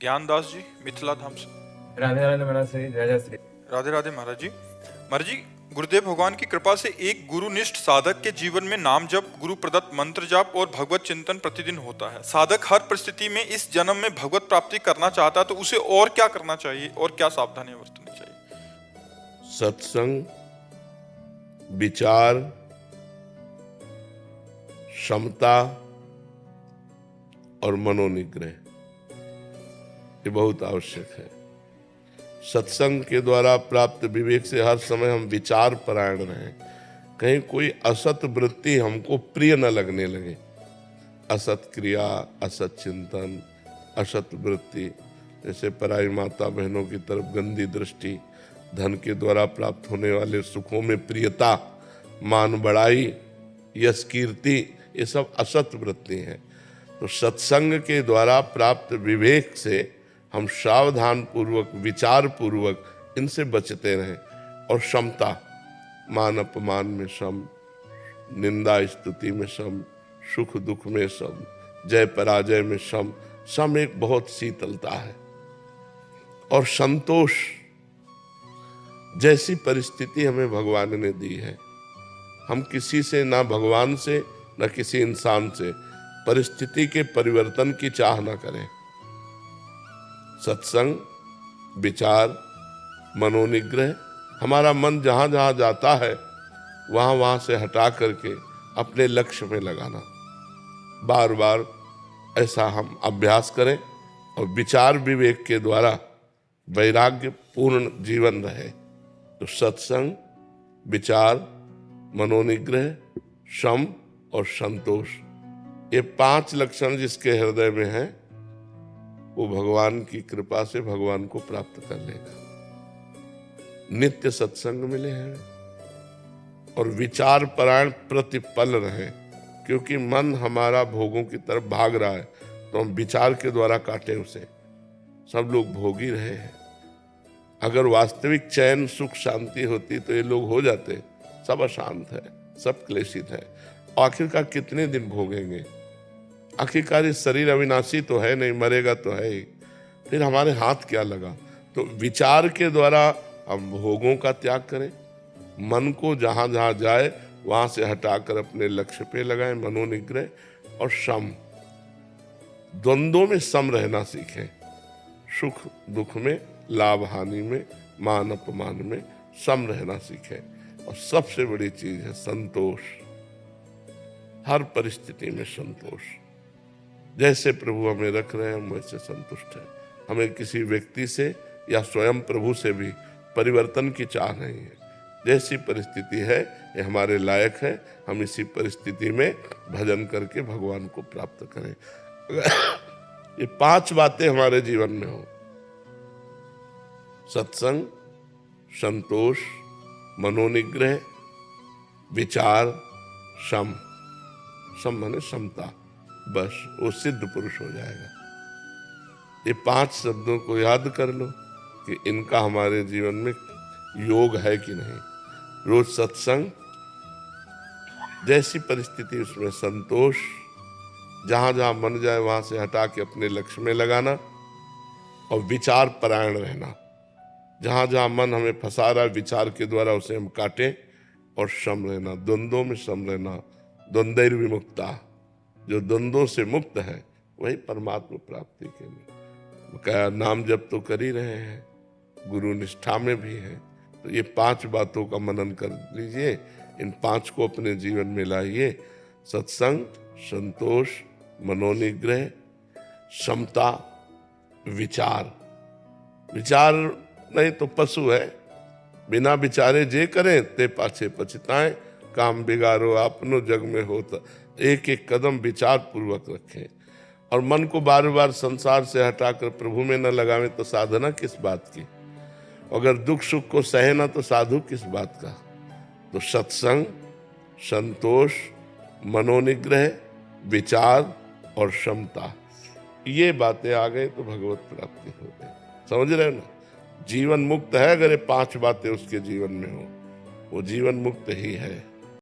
ज्ञानदास जी मिथिला धाम से। राधे राधे महाराज श्री जय जय श्री। राधे राधे महाराज जी। महाराज जी, गुरुदेव भगवान की कृपा से एक गुरुनिष्ठ साधक के जीवन में नाम जप, गुरु प्रदत्त मंत्र जाप और भगवत चिंतन प्रतिदिन होता है। साधक हर परिस्थिति में इस जन्म में भगवत प्राप्ति करना चाहता है तो उसे और क्या करना चाहिए और क्या सावधानियां बरतनी चाहिए? सत्संग, विचार, क्षमता और मनोनिग्रह, ये बहुत आवश्यक है। सत्संग के द्वारा प्राप्त विवेक से हर समय हम विचार परायण रहें, कहीं कोई असत वृत्ति हमको प्रिय न लगने लगे। असत क्रिया, असत चिंतन, असत वृत्ति, जैसे पराई माता बहनों की तरफ गंदी दृष्टि, धन के द्वारा प्राप्त होने वाले सुखों में प्रियता, मान बढ़ाई, यश कीर्ति, ये सब असत वृत्ति हैं। तो सत्संग के द्वारा प्राप्त विवेक से हम सावधान पूर्वक, विचार पूर्वक इनसे बचते रहें। और क्षमता, मान अपमान में सम, निंदा स्तुति में सम, सुख दुख में सम, जय पराजय में सम, सम एक बहुत शीतलता है। और संतोष, जैसी परिस्थिति हमें भगवान ने दी है, हम किसी से, ना भगवान से न किसी इंसान से, परिस्थिति के परिवर्तन की चाह न करें। सत्संग, विचार, मनोनिग्रह, हमारा मन जहाँ जहाँ जाता है वहाँ से हटा करके अपने लक्ष्य में लगाना। बार बार ऐसा हम अभ्यास करें और विचार विवेक के द्वारा वैराग्य पूर्ण जीवन रहे। तो सत्संग, विचार, मनोनिग्रह, शम और संतोष, ये 5 लक्षण जिसके हृदय में हैं वो भगवान की कृपा से भगवान को प्राप्त कर लेगा। नित्य सत्संग मिले हैं और विचार परायण प्रतिपल रहे, क्योंकि मन हमारा भोगों की तरफ भाग रहा है तो हम विचार के द्वारा काटें उसे। सब लोग भोगी रहे हैं। अगर वास्तविक चैन, सुख, शांति होती तो ये लोग हो जाते। सब अशांत है, सब क्लेशित है। आखिरकार कितने दिन भोगेंगे? आखिरकार इस शरीर अविनाशी तो है नहीं, मरेगा तो है ही, फिर हमारे हाथ क्या लगा? तो विचार के द्वारा हम भोगों का त्याग करें, मन को जहाँ जहाँ जाए वहाँ से हटाकर अपने लक्ष्य पे लगाएं। मनोनिग्रह और सम, द्वंद्वों में सम रहना सीखें। सुख दुख में, लाभ हानि में, मान अपमान में सम रहना सीखें। और सबसे बड़ी चीज है संतोष, हर परिस्थिति में संतोष। जैसे प्रभु हमें रख रहे हैं हम वैसे संतुष्ट हैं। हमें किसी व्यक्ति से या स्वयं प्रभु से भी परिवर्तन की चाह नहीं है। जैसी परिस्थिति है ये हमारे लायक है, हम इसी परिस्थिति में भजन करके भगवान को प्राप्त करें। ये 5 बातें हमारे जीवन में हो, सत्संग, संतोष, मनोनिग्रह, विचार, सम, सम माने समता, बस वो सिद्ध पुरुष हो जाएगा। ये 5 शब्दों को याद कर लो कि इनका हमारे जीवन में योग है कि नहीं। रोज सत्संग, जैसी परिस्थिति उसमें संतोष, जहां जहां मन जाए वहां से हटा के अपने लक्ष्य में लगाना। और विचार परायण रहना, जहां जहां मन हमें फंसा रहा है विचार के द्वारा उसे हम काटें। और सम रहना, द्वंद्वों में सम रहना। द्वंद्वैर विमुक्ता, जो द्वंद्वों से मुक्त है वही परमात्मा प्राप्ति के लिए। क्या नाम जप तो कर ही रहे हैं, गुरु निष्ठा में भी है। तो ये 5 बातों का मनन कर लीजिए, इन 5 को अपने जीवन में लाइए। सत्संग, संतोष, मनोनिग्रह, समता, विचार। विचार नहीं तो पशु है, बिना विचारे जे करें ते पाछे पछताएं। काम बिगाड़ो आपनो जग में होता, एक एक कदम विचार पूर्वक रखें। और मन को बार बार संसार से हटाकर प्रभु में न लगावें तो साधना किस बात की? अगर दुख सुख को सहे ना तो साधु किस बात का? तो सत्संग, संतोष, मनोनिग्रह, विचार और क्षमता, ये बातें आ गई तो भगवत प्राप्ति हो गई। समझ रहे हो ना? जीवन मुक्त है अगर ये 5 बातें उसके जीवन में हो, वो जीवन मुक्त ही है।